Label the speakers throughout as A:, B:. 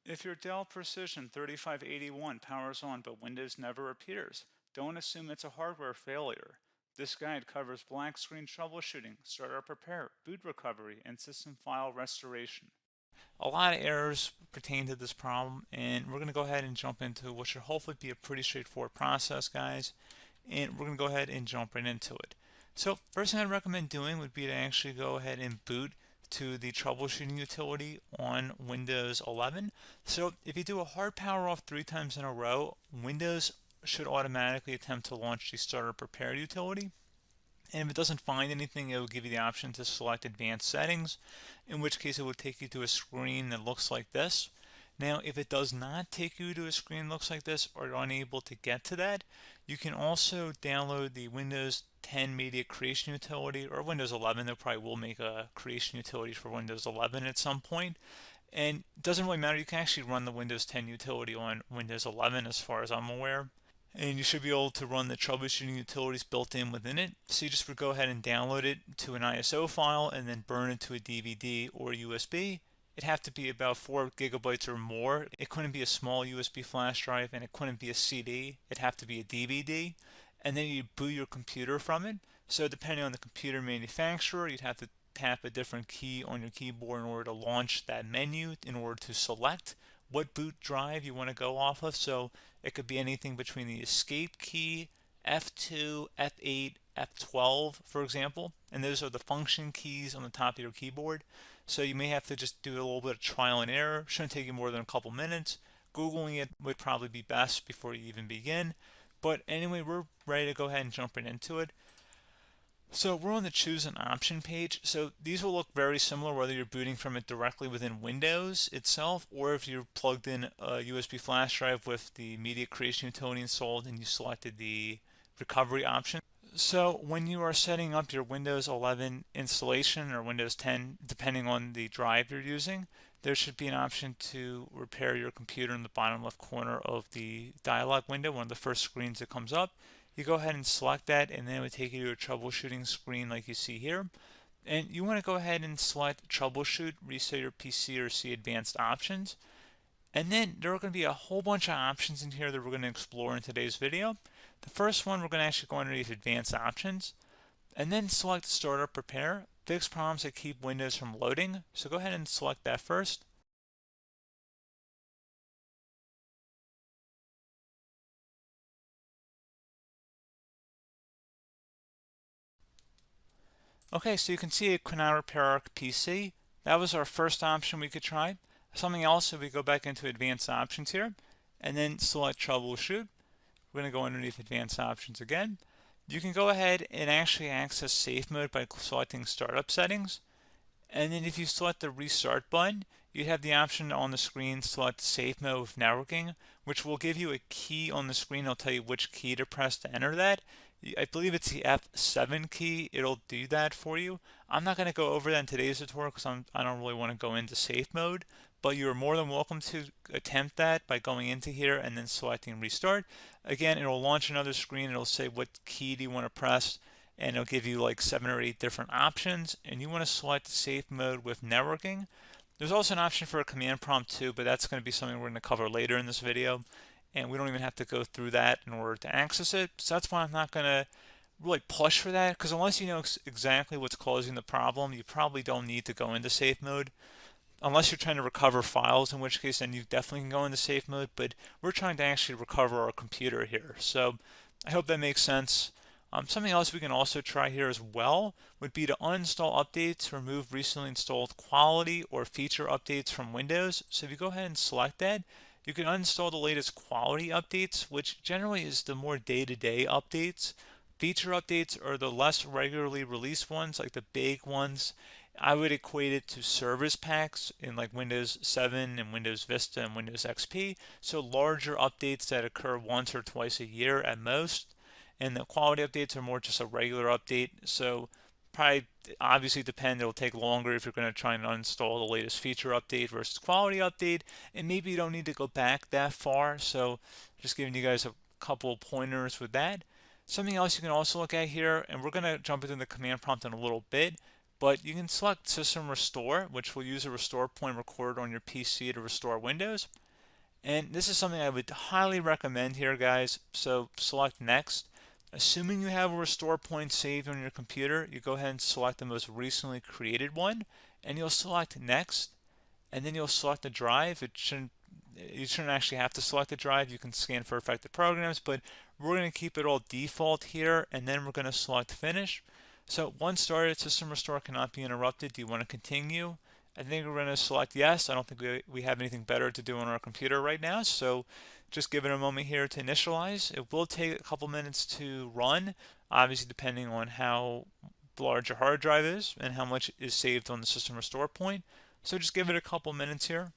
A: If your Dell Precision 3581 powers on but Windows never appears, don't assume it's a hardware failure. This guide covers black screen troubleshooting, startup repair, boot recovery, and system file restoration. A lot of errors pertain to this problem, and we're going to go ahead and jump into what should hopefully be a pretty straightforward process, guys. And we're going to go ahead and jump right into it. So first thing I'd recommend doing would be to actually go ahead and boot to the troubleshooting utility on Windows 11. So if you do a hard power off 3 times in a row, Windows should automatically attempt to launch the startup prepare utility. And if it doesn't find anything, it will give you the option to select advanced settings, in which case it will take you to a screen that looks like this. Now, if it does not take you to a screen that looks like this, or you're unable to get to that, you can also download the Windows 10 Media Creation Utility, or Windows 11. They probably will make a creation utility for Windows 11 at some point. And it doesn't really matter, you can actually run the Windows 10 utility on Windows 11 as far as I'm aware. And you should be able to run the troubleshooting utilities built in within it. So you just would go ahead and download it to an ISO file and then burn it to a DVD or USB. It'd have to be about 4 gigabytes or more. It couldn't be a small USB flash drive, and it couldn't be a CD. It'd have to be a DVD. And then you boot your computer from it. So depending on the computer manufacturer, you'd have to tap a different key on your keyboard in order to launch that menu, in order to select what boot drive you want to go off of. So it could be anything between the escape key, F2, F8, F12, for example, and those are the function keys on the top of your keyboard. So you may have to just do a little bit of trial and error. Shouldn't take you more than a couple minutes. Googling it would probably be best before you even begin. But anyway, we're ready to go ahead and jump right into it. So we're on the choose an option page. So these will look very similar whether you're booting from it directly within Windows itself, or if you're plugged in a USB flash drive with the media creation utility installed and you selected the recovery option. So when you are setting up your Windows 11 installation or Windows 10, depending on the drive you're using, there should be an option to repair your computer in the bottom left corner of the dialog window, one of the first screens that comes up. You go ahead and select that, and then it would take you to a troubleshooting screen like you see here. And you want to go ahead and select troubleshoot, reset your PC, or see advanced options. And then there are going to be a whole bunch of options in here that we're going to explore in today's video. The first one, we're going to actually go underneath advanced options and then select startup prepare, fix problems that keep Windows from loading. So go ahead and select that first. Okay, so you can see it could now repair our PC. That was our first option we could try. Something else, if we go back into advanced options here and then select troubleshoot, we're going to go underneath advanced options again. You can go ahead and actually access safe mode by selecting startup settings. And then if you select the restart button, you have the option on the screen select safe mode with networking, which will give you a key on the screen. It'll tell you which key to press to enter that. I believe it's the F7 key. It'll do that for you. I'm not going to go over that in today's tutorial because I don't really want to go into safe mode, but you're more than welcome to attempt that by going into here and then selecting restart. Again, it'll launch another screen. It'll say what key do you want to press, and it'll give you like 7 or 8 different options, and you want to select safe mode with networking. There's also an option for a command prompt too, but that's going to be something we're going to cover later in this video, and we don't even have to go through that in order to access it. So that's why I'm not going to really push for that, because unless you know exactly what's causing the problem, you probably don't need to go into safe mode. Unless you're trying to recover files, in which case then you definitely can go into safe mode, but we're trying to actually recover our computer here. So I hope that makes sense. Something else we can also try here as well would be to uninstall updates, remove recently installed quality or feature updates from Windows. So if you go ahead and select that, you can uninstall the latest quality updates, which generally is the more day-to-day updates. Feature updates are the less regularly released ones, like the big ones. I would equate it to service packs in like Windows 7 and Windows Vista and Windows XP. So larger updates that occur once or twice a year at most. And the quality updates are more just a regular update. So probably obviously depend, it'll take longer if you're going to try and uninstall the latest feature update versus quality update. And maybe you don't need to go back that far. So just giving you guys a couple of pointers with that. Something else you can also look at here, and we're going to jump into the command prompt in a little bit, But you can select System Restore, which will use a restore point recorded on your PC to restore Windows. And this is something I would highly recommend here, guys. So select Next. Assuming you have a restore point saved on your computer, you go ahead and select the most recently created one, and you'll select Next, and then you'll select the drive. You shouldn't actually have to select the drive. You can scan for affected programs, but we're going to keep it all default here, and then we're going to select Finish. So once started, System Restore cannot be interrupted. Do you want to continue? I think we're going to select yes. I don't think we have anything better to do on our computer right now, so just give it a moment here to initialize. It will take a couple minutes to run, obviously depending on how large your hard drive is and how much is saved on the System Restore point. So just give it a couple minutes here.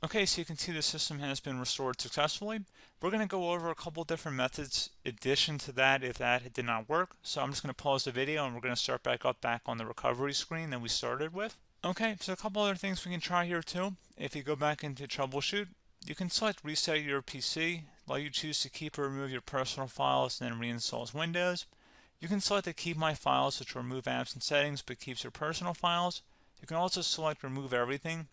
A: Okay, so you can see the system has been restored successfully. We're going to go over a couple different methods in addition to that if that did not work. So I'm just going to pause the video and we're going to start back on the recovery screen that we started with. Okay, so a couple other things we can try here too. If you go back into troubleshoot, you can select reset your PC, let you choose to keep or remove your personal files and then reinstalls Windows. You can select to keep my files, which will remove apps and settings but keeps your personal files. You can also select remove everything,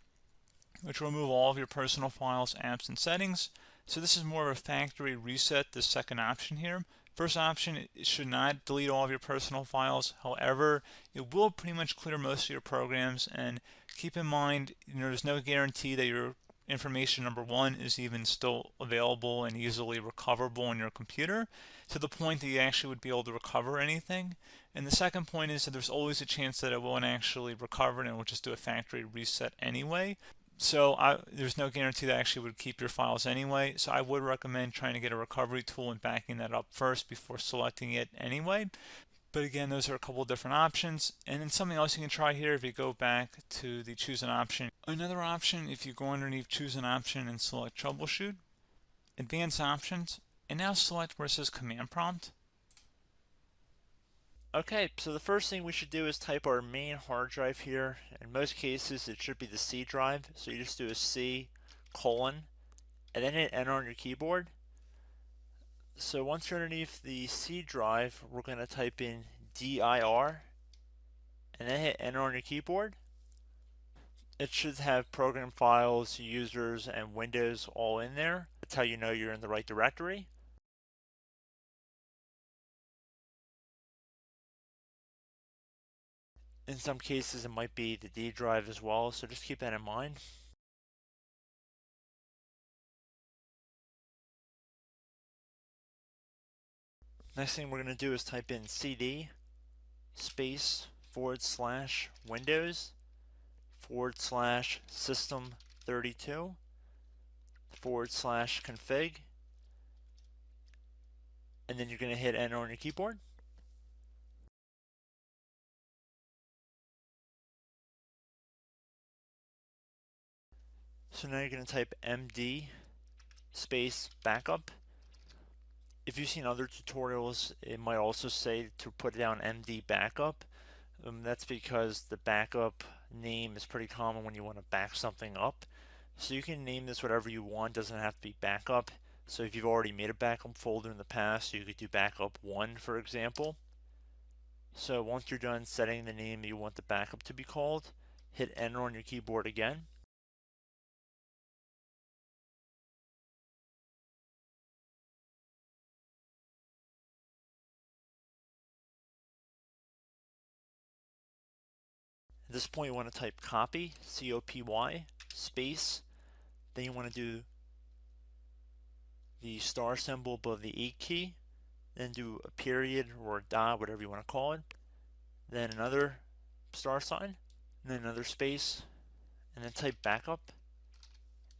A: which will remove all of your personal files, apps, and settings. So this is more of a factory reset, the second option here. First option, it should not delete all of your personal files. However, it will pretty much clear most of your programs. And keep in mind, there's no guarantee that your information, number one, is even still available and easily recoverable on your computer to the point that you actually would be able to recover anything. And the second point is that there's always a chance that it won't actually recover and it will just do a factory reset anyway. So there's no guarantee that actually would keep your files anyway. So I would recommend trying to get a recovery tool and backing that up first before selecting it anyway. But again, those are a couple different options. And then something else you can try here if you go back to the choose an option. Another option, if you go underneath choose an option and select troubleshoot, advanced options, and now select where it says command prompt.
B: Okay, so the first thing we should do is type our main hard drive here. In most cases, it should be the C drive. So you just do a C colon and then hit enter on your keyboard. So once you're underneath the C drive, we're going to type in dir and then hit enter on your keyboard. It should have program files, users, and Windows all in there. That's how you know you're in the right directory. In some cases, it might be the D drive as well, so just keep that in mind. Next thing we're going to do is type in cd space / Windows / system 32 / config, and then you're going to hit enter on your keyboard. So now you're going to type md space backup. If you've seen other tutorials, it might also say to put down md backup. That's because the backup name is pretty common when you want to back something up. So you can name this whatever you want, doesn't have to be backup. So if you've already made a backup folder in the past, you could do backup 1, for example. So once you're done setting the name you want the backup to be called, hit enter on your keyboard again. At this point you want to type copy, C-O-P-Y, space, then you want to do the star symbol above the 8 key, then do a period or a dot, whatever you want to call it, then another star sign, and then another space, and then type backup,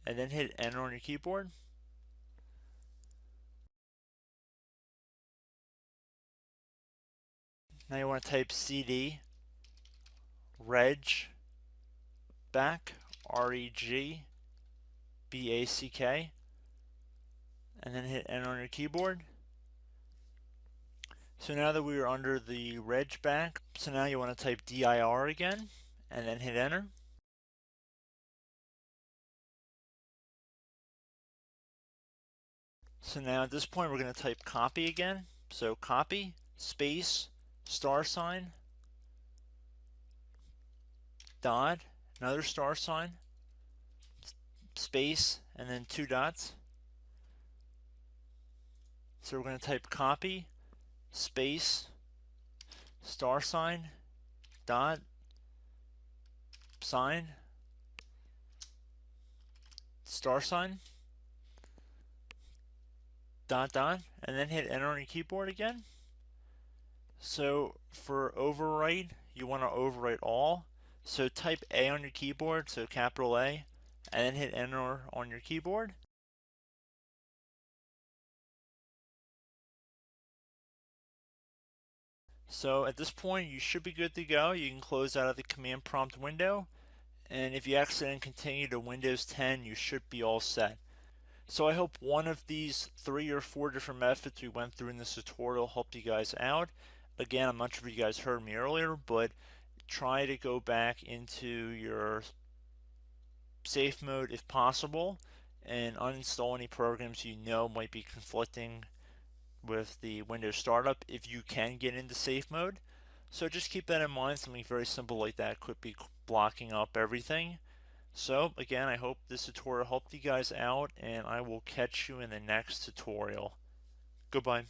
B: and then hit enter on your keyboard. Now you want to type cd reg back, R-E-G-B-A-C-K, and then hit enter on your keyboard. So now that we are under the reg back, so now you want to type dir again, and then hit enter. So now at this point we're going to type copy again. So copy, space, star sign, dot, another star sign, space, and then 2 dots. So we're going to type copy, space, star sign, dot, sign, star sign, dot, dot, and then hit enter on your keyboard again. So for overwrite, you want to overwrite all. So type A on your keyboard, so capital A, and then hit enter on your keyboard. So at this point you should be good to go. You can close out of the command prompt window, and if you accidentally continue to Windows 10 you should be all set. So I hope one of these 3 or 4 different methods we went through in this tutorial helped you guys out. Again, I'm not sure if you guys heard me earlier, but try to go back into your safe mode if possible and uninstall any programs you know might be conflicting with the Windows startup if you can get into safe mode. So just keep that in mind. Something very simple like that could be blocking up everything. So again, I hope this tutorial helped you guys out, and I will catch you in the next tutorial. Goodbye.